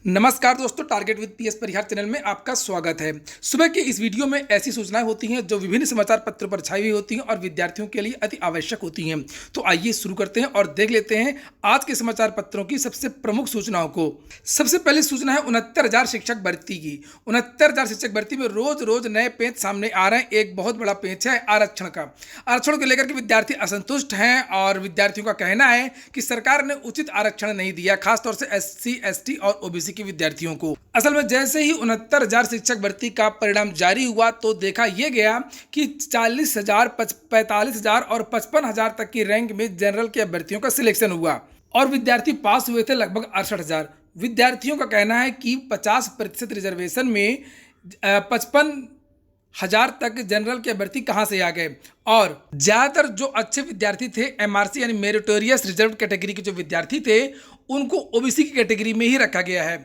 नमस्कार दोस्तों, target with PS Parihar channel में आपका स्वागत है। सुबह के इस वीडियो में ऐसी सूचनाएं होती हैं जो विभिन्न समाचार पत्रों पर छाई हुई होती हैं और विद्यार्थियों के लिए अति आवश्यक होती हैं। तो आइए शुरू करते हैं और देख लेते हैं आज के समाचार पत्रों की सबसे प्रमुख सूचनाओं को। सबसे पहली सूचना है 69,000 शिक्षक भर्ती की। 69,000 शिक्षक भर्ती में रोज रोज नए पेच सामने आ रहे हैं। एक बहुत बड़ा पेच है आरक्षण का। आरक्षण को लेकर के विद्यार्थी असंतुष्ट हैं और विद्यार्थियों का कहना है कि सरकार ने उचित आरक्षण नहीं दिया, खासतौर से SC, ST और OBC के विद्यार्थियों को। असल में जैसे ही 69,000 शिक्षक भर्ती का परिणाम जारी हुआ तो देखा यह गया कि 40,000, 45,000 और 55,000 तक की रैंक में जनरल के अभ्यर्थियों का सिलेक्शन हुआ और विद्यार्थी पास हुए थे लगभग 68,000। विद्यार्थियों का कहना है कि 50% रिजर्वेशन में 55,000 तक जनरल के अभ्यर्थी कहां से आ गए। और ज्यादातर जो अच्छे विद्यार्थी थे MRC यानी मेरिटोरियस रिजर्व कैटेगरी के जो विद्यार्थी थे उनको OBC की कैटेगरी में ही रखा गया है।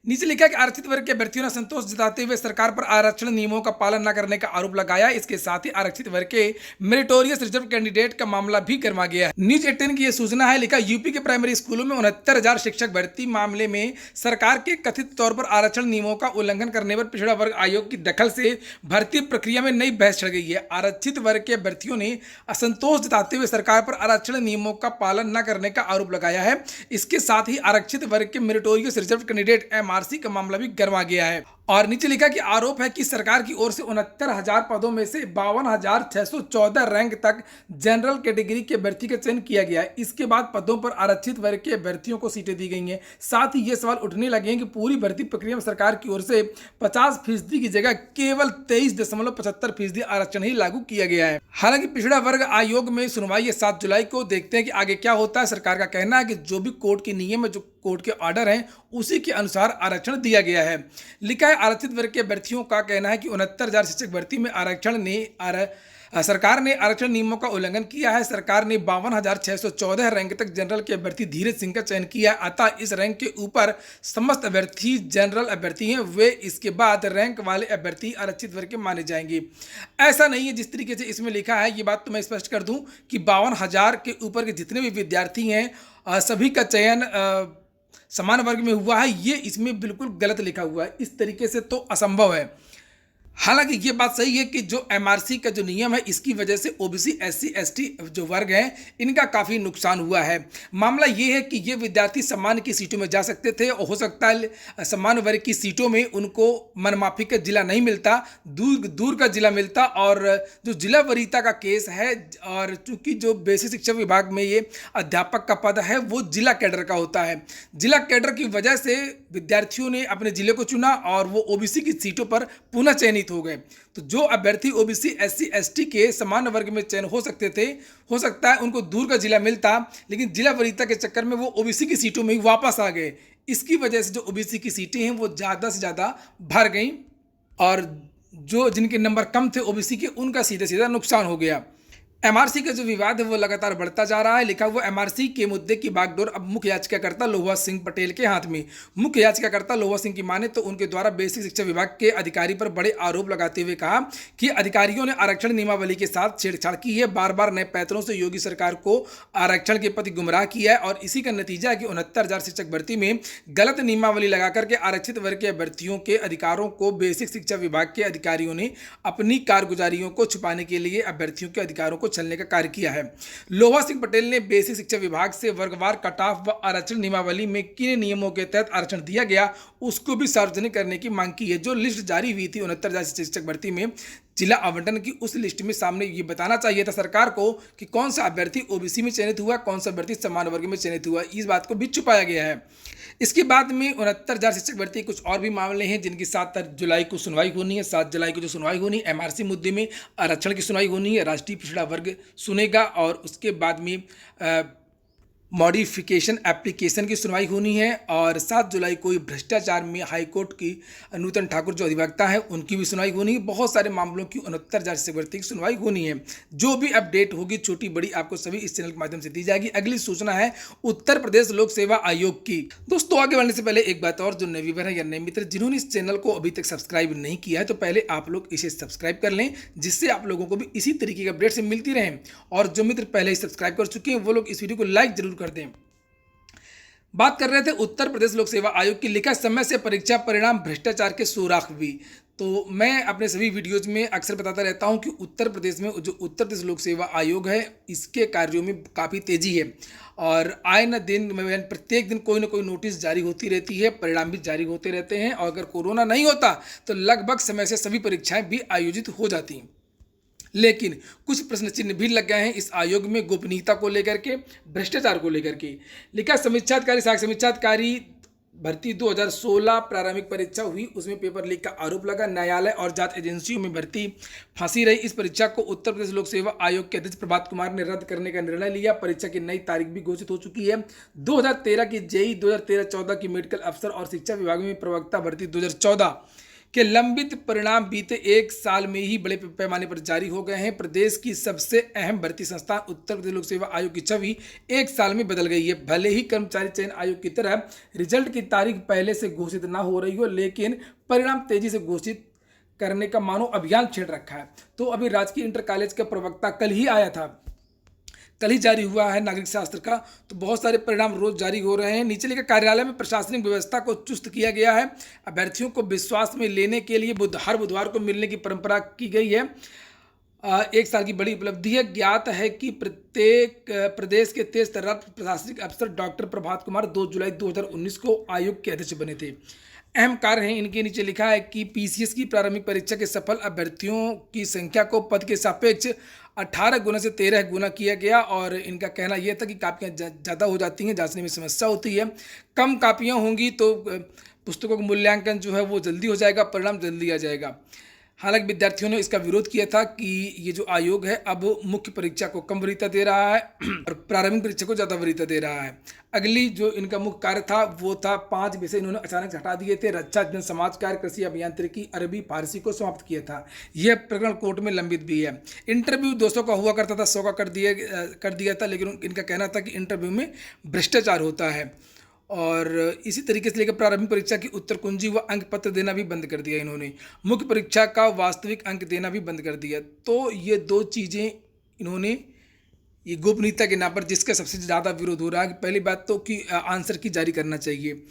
नीचे लिखा कि आरक्षित वर्ग के अभ्यर्थियों ने संतोष जताते हुए सरकार पर आरक्षण नियमों का पालन न करने का आरोप लगाया। इसके साथ ही आरक्षित वर्ग के मेरिटोरियस रिजर्व कैंडिडेट का मामला भी गर्मा गया। न्यूज 18 की यह सूचना है। लिखा यूपी के प्राइमरी स्कूलों में 69,000 शिक्षक भर्ती मामले में सरकार के कथित तौर पर आरक्षण नियमों का उल्लंघन करने पर पिछड़ा वर्ग आयोग की दखल से भर्ती प्रक्रिया में नई बहस छिड़ गई है। आरक्षित वर्ग के अभ्यर्थियों ने असंतोष जताते हुए सरकार पर आरक्षण नियमों का पालन न करने का आरोप लगाया है। इसके साथ ही आरक्षित वर्ग के मेरिटोरियस रिजर्व कैंडिडेट MRC का मामला भी गरमा गया है। और नीचे लिखा कि आरोप है कि सरकार की ओर से 69,000 पदों में से 52,614 रैंक तक जनरल कैटेगरी के अभ्यर्थी का चयन किया गया है। इसके बाद पदों पर आरक्षित वर्ग के अभ्यर्थियों को सीटें दी गई हैं। साथ ही ये सवाल उठने लगे हैं कि पूरी भर्ती प्रक्रिया में सरकार की ओर से 50% की जगह केवल 23.75% आरक्षण ही लागू किया गया है। हालांकि पिछड़ा वर्ग आयोग में सुनवाई है 7 जुलाई को। देखते हैं कि आगे क्या होता है। सरकार का कहना है कि जो भी कोर्ट के नियम है, जो कोर्ट के ऑर्डर हैं, उसी के अनुसार आरक्षण दिया गया है। लिखा है आरक्षित वर्ग के अभ्यर्थियों का कहना है कि 69,000 शिक्षक भर्ती में सरकार ने आरक्षण नियमों का उल्लंघन किया है। सरकार ने 52,614 रैंक तक जनरल के अभ्यर्थी धीरज सिंह का चयन किया। अतः इस रैंक के ऊपर समस्त अभ्यर्थी जनरल अभ्यर्थी हैं। वे इसके बाद रैंक वाले अभ्यर्थी आरक्षित वर्ग के माने जाएंगे। ऐसा नहीं है जिस तरीके से इसमें लिखा है। ये बात तो मैं स्पष्ट कर दूं कि 52,000 के ऊपर के जितने भी विद्यार्थी हैं सभी का चयन समान वर्ग में हुआ है। ये इसमें बिल्कुल गलत लिखा हुआ है। इस तरीके से तो असंभव है। हालांकि ये बात सही है कि जो MRC का जो नियम है इसकी वजह से OBC, SC, ST जो वर्ग हैं इनका काफ़ी नुकसान हुआ है। मामला ये है कि ये विद्यार्थी सम्मान की सीटों में जा सकते थे और हो सकता है सम्मान वर्ग की सीटों में उनको मनमाफी का जिला नहीं मिलता, दूर का जिला मिलता। और जो जिला वरीयता का केस है, और चूंकि जो बेसिक शिक्षा विभाग में ये अध्यापक का पद है वो जिला कैडर का होता है। जिला कैडर की वजह से विद्यार्थियों ने अपने जिले को चुना और वो OBC की सीटों पर पुनः चयनित हो गए। तो जो अभ्यर्थी OBC, SC, ST के समान वर्ग में चयन हो सकते थे, हो सकता है उनको दूर का जिला मिलता, लेकिन जिला वरीयता के चक्कर में वो OBC की सीटों में ही वापस आ गए। इसकी वजह से जो OBC की सीटें हैं वो ज़्यादा से ज़्यादा भर गई और जो जिनके नंबर कम थे OBC के उनका सीधे सीधा नुकसान हो गया। MRC का जो विवाद है वो लगातार बढ़ता जा रहा है। लिखा हुआ MRC के मुद्दे की बागडोर अब मुख्य याचिकाकर्ता लोहा सिंह पटेल के हाथ में। मुख्य याचिकाकर्ता लोहा सिंह की माने तो उनके द्वारा बेसिक शिक्षा विभाग के अधिकारी पर बड़े आरोप लगाते हुए कहा कि अधिकारियों ने आरक्षण नियमावली के साथ छेड़छाड़ की है। बार बार नए पैतरों से योगी सरकार को आरक्षण के प्रति गुमराह किया है और इसी का नतीजा है कि 69,000 शिक्षक भर्ती में गलत नियमावली लगा करके आरक्षित वर्ग के अभ्यर्थियों के अधिकारों को बेसिक शिक्षा विभाग के अधिकारियों ने अपनी कारगुजारियों को छुपाने के लिए अभ्यर्थियों के अधिकारों को छलने का कार्य किया है। लोहा सिंह पटेल ने बेसिक शिक्षा विभाग से वर्गवार कट ऑफ व आरक्षण नियमावली में किन नियमों के तहत आरक्षण दिया गया उसको भी सार्वजनिक करने की मांग की है। जो लिस्ट जारी हुई थी 69,000 शिक्षक भर्ती में जिला आवंटन की, उस लिस्ट में सामने ये बताना चाहिए था सरकार को कि कौन सा अभ्यर्थी OBC में चयनित हुआ, कौन सा अभ्यर्थी समान वर्ग में चयनित हुआ। इस बात को भी छुपाया गया है। इसके बाद में 69,000 शिक्षक भर्ती कुछ और भी मामले हैं जिनकी 7 जुलाई को सुनवाई होनी है। 7 जुलाई को जो सुनवाई होनी है MRC मुद्दे में आरक्षण की सुनवाई होनी है। राष्ट्रीय पिछड़ा वर्ग सुनेगा और उसके बाद में मॉडिफिकेशन एप्लीकेशन की सुनवाई होनी है। और 7 जुलाई को भ्रष्टाचार में हाईकोर्ट की नूतन ठाकुर जो अधिवक्ता है उनकी भी सुनवाई होनी है। बहुत सारे मामलों की 69,000 शिक्षक भर्ती की सुनवाई होनी है। जो भी अपडेट होगी छोटी बड़ी आपको सभी इस चैनल के माध्यम से दी जाएगी। अगली सूचना है उत्तर प्रदेश लोक सेवा आयोग की। दोस्तों आगे बढ़ने से पहले एक बात और, जो नए व्यूअर है या नए मित्र जिन्होंने इस चैनल को अभी तक सब्सक्राइब नहीं किया है तो पहले आप लोग इसे सब्सक्राइब कर लें, जिससे आप लोगों को भी इसी तरीके के अपडेट से मिलती रहें। और जो मित्र पहले ही सब्सक्राइब कर चुके हैं वो लोग इस वीडियो को लाइक जरूर कर दें। बात कर रहे थे उत्तर प्रदेश लोक सेवा आयोग की, लिखा समय से परीक्षा परिणाम भ्रष्टाचार के सुराख भी। तो मैं अपने सभी वीडियोज में अक्सर बताता रहता हूं कि उत्तर प्रदेश में जो उत्तर प्रदेश लोक सेवा आयोग है, इसके कार्यों में काफ़ी तेजी है और आए न दिन में प्रत्येक दिन कोई ना कोई नोटिस जारी होती रहती है, परिणाम भी जारी होते रहते हैं और अगर कोरोना नहीं होता तो लगभग समय से सभी परीक्षाएं भी आयोजित हो जाती हैं। लेकिन कुछ प्रश्न चिन्ह भी लग गए हैं इस आयोग में गोपनीयता को लेकर के, भ्रष्टाचार को लेकर के। लिखा समीक्षाधिकारी सहायक समीक्षाधिकारी भर्ती 2016 प्रारंभिक परीक्षा हुई, उसमें पेपर लीक का आरोप लगा। न्यायालय और जांच एजेंसियों में भर्ती फांसी रही। इस परीक्षा को उत्तर प्रदेश लोक सेवा आयोग के अध्यक्ष प्रभात कुमार ने रद्द करने का निर्णय लिया। परीक्षा की नई तारीख भी घोषित हो चुकी है। 2013 की जेई, 2013-14 की मेडिकल अफसर और शिक्षा विभाग में प्रवक्ता भर्ती 2014 के लंबित परिणाम बीते एक साल में ही बड़े पैमाने पर जारी हो गए हैं। प्रदेश की सबसे अहम भर्ती संस्थान उत्तर प्रदेश लोक सेवा आयोग की छवि एक साल में बदल गई है। भले ही कर्मचारी चयन आयोग की तरह रिजल्ट की तारीख पहले से घोषित ना हो रही हो, लेकिन परिणाम तेजी से घोषित करने का मानो अभियान छेड़ रखा है। तो अभी राजकीय इंटर कॉलेज का प्रवक्ता कल ही आया था, कल ही जारी हुआ है नागरिक शास्त्र का, तो बहुत सारे परिणाम रोज जारी हो रहे हैं। नीचे लिखा कार्यालय में प्रशासनिक व्यवस्था को चुस्त किया गया है। अभ्यर्थियों को विश्वास में लेने के लिए हर बुधवार को मिलने की परंपरा की गई है। एक साल की बड़ी उपलब्धि है। ज्ञात है कि प्रत्येक प्रदेश के तेज तर्रार प्रशासनिक अफसर डॉक्टर प्रभात कुमार 2 जुलाई 2019 को आयोग के अध्यक्ष बने थे। अहम कार्य हैं इनके, नीचे लिखा है कि पीसीएस की प्रारंभिक परीक्षा के सफल अभ्यर्थियों की संख्या को पद के सापेक्ष 18 गुना से 13 गुना किया गया और इनका कहना यह था कि कापियाँ ज़्यादा हो जाती हैं, जांचने में समस्या होती है। कम कापियाँ होंगी तो पुस्तकों का मूल्यांकन जो है वो जल्दी हो जाएगा, परिणाम जल्दी आ जाएगा। हालांकि विद्यार्थियों ने इसका विरोध किया था कि ये जो आयोग है अब मुख्य परीक्षा को कम वरीयता दे रहा है और प्रारंभिक परीक्षा को ज़्यादा वरीयता दे रहा है। अगली जो इनका मुख्य कार्य था वो था 5 विषय इन्होंने अचानक हटा दिए थे। रक्षा, जन समाज कार्य, कृषि, अभियांत्रिकी, अरबी, फारसी को समाप्त किया था। यह प्रकरण कोर्ट में लंबित भी है। इंटरव्यू 200 का हुआ करता था, 100 का कर दिया था, लेकिन इनका कहना था कि इंटरव्यू में भ्रष्टाचार होता है। और इसी तरीके से लेकर प्रारंभिक परीक्षा की उत्तर कुंजी व अंक पत्र देना भी बंद कर दिया इन्होंने। मुख्य परीक्षा का वास्तविक अंक देना भी बंद कर दिया। तो ये 2 चीज़ें इन्होंने, ये गोपनीयता के नाम पर जिसका सबसे ज़्यादा विरोध हो रहा है। पहली बात तो कि आंसर की जारी करना चाहिए।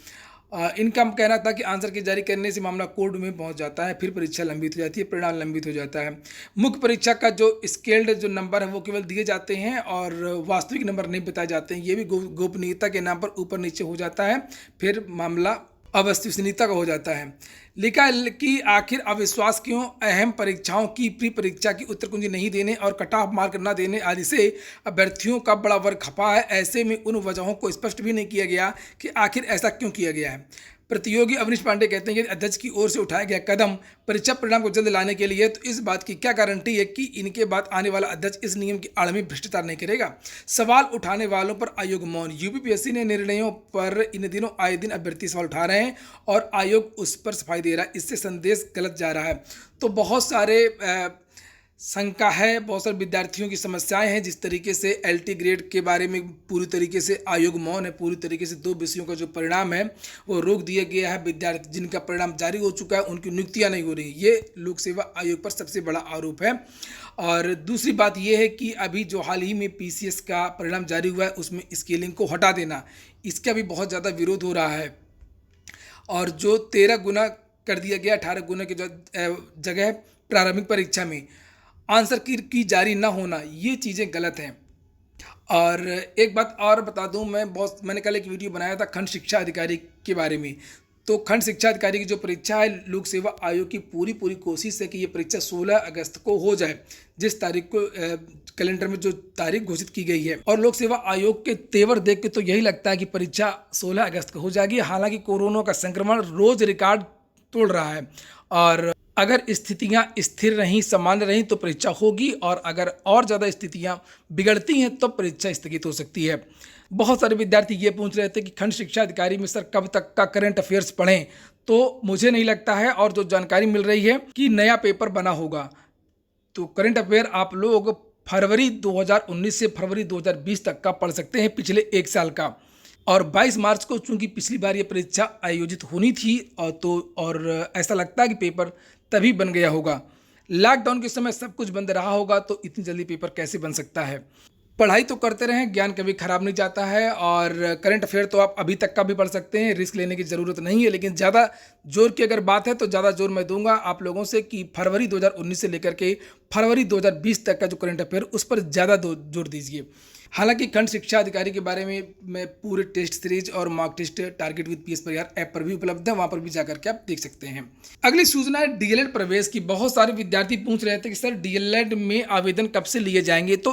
इनका कहना था कि आंसर की जारी करने से मामला कोर्ट में पहुंच जाता है, फिर परीक्षा लंबित हो जाती है, परिणाम लंबित हो जाता है। मुख्य परीक्षा का जो स्केल्ड जो नंबर है वो केवल दिए जाते हैं और वास्तविक नंबर नहीं बताए जाते हैं। ये भी गोपनीयता के नाम पर ऊपर नीचे हो जाता है, फिर मामला अविश्वसनीयता का हो जाता है। लिखा है कि आखिर अविश्वास क्यों? अहम परीक्षाओं की प्री परीक्षा की उत्तर कुंजी नहीं देने और कट ऑफ मार्क न देने आदि से अभ्यर्थियों का बड़ा वर्ग खपा है। ऐसे में उन वजहों को स्पष्ट भी नहीं किया गया कि आखिर ऐसा क्यों किया गया है। प्रतियोगी अवनीश पांडे कहते हैं कि अध्यक्ष की ओर से उठाया गया कदम परीक्षा परिणाम को जल्द लाने के लिए, तो इस बात की क्या गारंटी है कि इनके बाद आने वाला अध्यक्ष इस नियम की आड़ में भ्रष्टाचार नहीं करेगा? सवाल उठाने वालों पर आयोग मौन। यूपीपीएससी ने निर्णयों पर इन दिनों आए दिन अभ्यर्थी सवाल उठा रहे हैं और आयोग उस पर सफाई दे रहा है। इससे संदेश गलत जा रहा है। तो बहुत सारे शंका है, बहुत सारे विद्यार्थियों की समस्याएं हैं। जिस तरीके से एलटी ग्रेड के बारे में पूरी तरीके से आयोग मौन है, पूरी तरीके से 2 विषयों का जो परिणाम है वो रोक दिया गया है। विद्यार्थी जिनका परिणाम जारी हो चुका है उनकी नियुक्तियां नहीं हो रही, ये लोक सेवा आयोग पर सबसे बड़ा आरोप है। और दूसरी बात यह है कि अभी जो हाल ही में पीसीएस का परिणाम जारी हुआ है उसमें स्केलिंग को हटा देना, इसका भी बहुत ज़्यादा विरोध हो रहा है। और जो 13 गुना कर दिया गया 18 गुना की जगह प्रारंभिक परीक्षा में आंसर की जारी ना होना, ये चीज़ें गलत हैं। और एक बात और बता दूं, मैंने कल एक वीडियो बनाया था खंड शिक्षा अधिकारी के बारे में। तो खंड शिक्षा अधिकारी की जो परीक्षा है, लोक सेवा आयोग की पूरी कोशिश है कि ये परीक्षा 16 अगस्त को हो जाए, जिस तारीख को कैलेंडर में जो तारीख घोषित की गई है। और लोक सेवा आयोग के तेवर देख के तो यही लगता है कि परीक्षा 16 अगस्त को हो जाएगी। हालांकि कोरोना का संक्रमण रोज रिकॉर्ड तोड़ रहा है और अगर स्थितियां स्थिर रहीं, सामान्य रहीं तो परीक्षा होगी, और अगर और ज़्यादा स्थितियां बिगड़ती हैं तो परीक्षा स्थगित हो सकती है। बहुत सारे विद्यार्थी ये पूछ रहे थे कि खंड शिक्षा अधिकारी में सर कब तक का करंट अफेयर्स पढ़ें, तो मुझे नहीं लगता है, और जो जानकारी मिल रही है कि नया पेपर बना होगा। तो करंट अफेयर आप लोग फरवरी 2019 से फरवरी 2020 तक का पढ़ सकते हैं, पिछले 1 साल का। और 22 मार्च को चूंकि पिछली बार ये परीक्षा आयोजित होनी थी और ऐसा लगता है कि पेपर तभी बन गया होगा। लॉकडाउन के समय सब कुछ बंद रहा होगा तो इतनी जल्दी पेपर कैसे बन सकता है। पढ़ाई तो करते रहें, ज्ञान कभी खराब नहीं जाता है। और करंट अफेयर तो आप अभी तक का भी पढ़ सकते हैं, रिस्क लेने की ज़रूरत नहीं है। लेकिन ज़्यादा जोर की अगर बात है तो ज़्यादा जोर मैं दूंगा आप लोगों से कि फरवरी 2019 से लेकर के फरवरी 2020 तक का जो करंट अफेयर उस पर ज़्यादा जोर दीजिए। हालांकि खंड शिक्षा अधिकारी के बारे में मैं पूरे टेस्ट सीरीज और mock test target with PS Parihar app पर भी उपलब्ध है, वहां पर भी जाकर के आप देख सकते हैं। अगली सूचना है डीएलएड प्रवेश की। बहुत सारे विद्यार्थी पूछ रहे थे कि सर डीएलएड में आवेदन कब से लिए जाएंगे। तो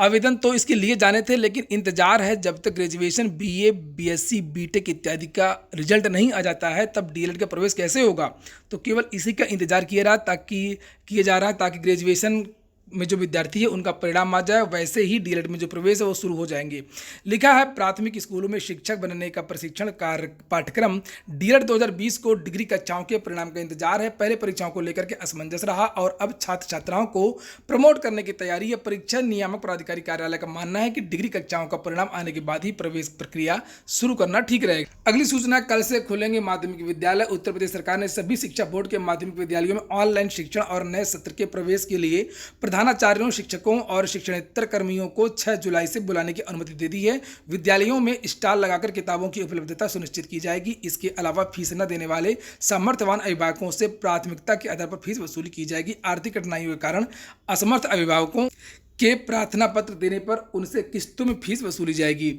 आवेदन तो इसके लिए जाने थे, लेकिन इंतजार है जब तक ग्रेजुएशन बीए बीएससी बीटेक इत्यादि का रिजल्ट नहीं आ जाता है तब डीएलएड का प्रवेश कैसे होगा। तो केवल इसी का इंतजार किया जा रहा है ताकि ग्रेजुएशन में जो विद्यार्थी है उनका परिणाम आ जाए, वैसे ही डीएलएड में जो प्रवेश है वो शुरू हो जाएंगे। लिखा है प्राथमिक स्कूलों में शिक्षक बनने का प्रशिक्षण कार्य पाठ्यक्रम डीएलएड 2020 को डिग्री कक्षाओं के परिणाम का इंतजार है। पहले परीक्षाओं को लेकर के असमंजस रहा और अब छात्र छात्राओं को प्रमोट करने की तैयारी है। परीक्षा नियामक प्राधिकारी कार्यालय का मानना है कि डिग्री कक्षाओं का परिणाम आने के बाद ही प्रवेश प्रक्रिया शुरू करना ठीक रहेगा। अगली सूचना, कल से खुलेंगे माध्यमिक विद्यालय। उत्तर प्रदेश सरकार ने सभी शिक्षा बोर्ड के माध्यमिक विद्यालयों में ऑनलाइन शिक्षण और नए सत्र के प्रवेश के लिए प्रधानाचार्यों, शिक्षकों और शिक्षणेतर कर्मियों को 6 जुलाई से बुलाने की अनुमति दे दी है। विद्यालयों में स्टॉल लगाकर किताबों की उपलब्धता सुनिश्चित की जाएगी। इसके अलावा फीस न देने वाले सामर्थ्यवान अभिभावकों से प्राथमिकता के आधार पर फीस वसूली की जाएगी। आर्थिक कठिनाइयों के कारण असमर्थ अभिभावकों के प्रार्थना पत्र देने पर उनसे किस्तों में फीस वसूली जाएगी।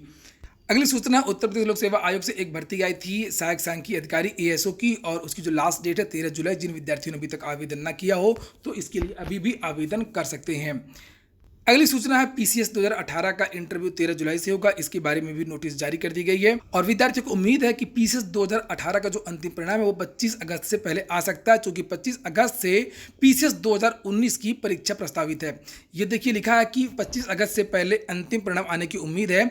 अगली सूचना, उत्तर प्रदेश लोक सेवा आयोग से एक भर्ती आई थी सहायक सांख्यिकी अधिकारी एएसओ की, और उसकी जो लास्ट डेट है 13 जुलाई। जिन विद्यार्थियों ने अभी तक आवेदन ना किया हो तो इसके लिए अभी भी आवेदन कर सकते हैं। अगली सूचना है पीसीएस 2018 का इंटरव्यू 13 जुलाई से होगा। इसके बारे में भी नोटिस जारी कर दी गई है और विद्यार्थियों को उम्मीद है कि पीसीएस 2018 का जो अंतिम परिणाम है वो 25 अगस्त से पहले आ सकता है, क्योंकि 25 अगस्त से पीसीएस 2019 की परीक्षा प्रस्तावित है। ये देखिए लिखा है कि 25 अगस्त से पहले अंतिम परिणाम आने की उम्मीद है।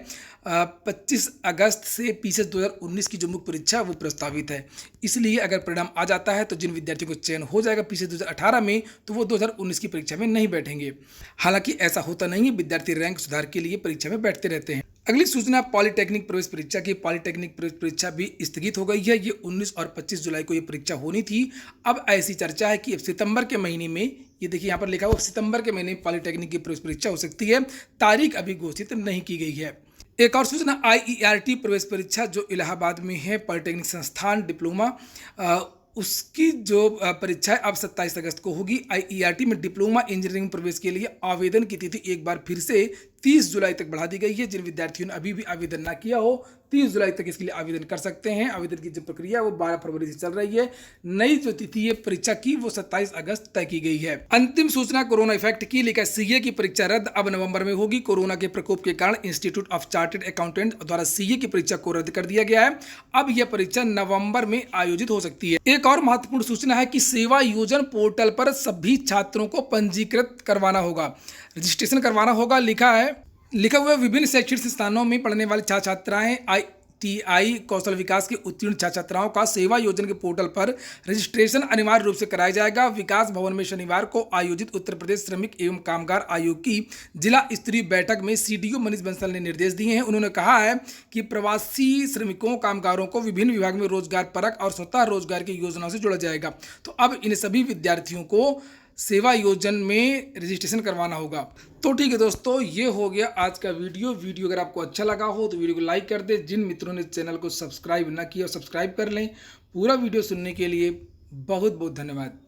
25 अगस्त से पीसीएस 2019 की जो मुख्य परीक्षा वो प्रस्तावित है। इसलिए अगर परिणाम आ जाता है तो जिन विद्यार्थियों को चयन हो जाएगा पीसीएस 2018 में तो वो 2019 की परीक्षा में नहीं बैठेंगे। हालांकि ऐसा होता नहीं है, विद्यार्थी रैंक सुधार के लिए परीक्षा में बैठते रहते हैं। अगली सूचना, पॉलिटेक्निक प्रवेश परीक्षा की। पॉलिटेक्निक प्रवेश परीक्षा भी स्थगित हो गई है। ये 19 और 25 जुलाई को ये परीक्षा होनी थी। अब ऐसी चर्चा है कि अब सितंबर के महीने में, ये देखिए यहाँ पर लिखा हुआ सितंबर के महीने में पॉलिटेक्निक की प्रवेश परीक्षा हो सकती है। तारीख अभी घोषित नहीं की गई है। एक और सूचना, आईईआरटी प्रवेश परीक्षा जो इलाहाबाद में है, पॉलिटेक्निक संस्थान डिप्लोमा, उसकी जो परीक्षा है अब 27 अगस्त को होगी। आईईआरटी में डिप्लोमा इंजीनियरिंग प्रवेश के लिए आवेदन की तिथि एक बार फिर से 30 जुलाई तक बढ़ा दी गई है। जिन विद्यार्थियों ने अभी भी आवेदन ना किया हो 30 जुलाई तक इसके लिए आवेदन कर सकते हैं। आवेदन की जो प्रक्रिया वो 12 फरवरी से चल रही है। नई जो तिथि है परीक्षा की वो 27 अगस्त तय की गई है। अंतिम सूचना, कोरोना इफेक्ट की। लिखा सीए की परीक्षा रद्द, अब नवंबर में होगी। कोरोना के प्रकोप के कारण इंस्टीट्यूट ऑफ चार्टर्ड अकाउंटेंट द्वारा सीए की परीक्षा को रद्द कर दिया गया है। अब यह परीक्षा नवंबर में आयोजित हो सकती है। एक और महत्वपूर्ण सूचना है कि सेवा योजन पोर्टल पर सभी छात्रों को पंजीकृत करवाना होगा, रजिस्ट्रेशन करवाना होगा। लिखा हुआ विभिन्न शैक्षणिक संस्थानों में पढ़ने वाले छात्र छात्राएं आईटीआई कौशल विकास के उत्तीर्ण छात्र छात्राओं का सेवा योजना के पोर्टल पर रजिस्ट्रेशन अनिवार्य रूप से कराया जाएगा। विकास भवन में शनिवार को आयोजित उत्तर प्रदेश श्रमिक एवं कामगार आयोग की जिला स्तरीय बैठक में सीडीओ मनीष बंसल ने निर्देश दिए हैं। उन्होंने कहा है कि प्रवासी श्रमिकों कामगारों को विभिन्न विभाग में रोजगार परक और स्वतः रोजगार की योजनाओं से जोड़ा जाएगा। तो अब इन सभी विद्यार्थियों को सेवा योजन में रजिस्ट्रेशन करवाना होगा। तो ठीक है दोस्तों, ये हो गया आज का वीडियो। अगर आपको अच्छा लगा हो तो वीडियो को लाइक कर दे। जिन मित्रों ने चैनल को सब्सक्राइब ना किया सब्सक्राइब कर लें। पूरा वीडियो सुनने के लिए बहुत बहुत धन्यवाद।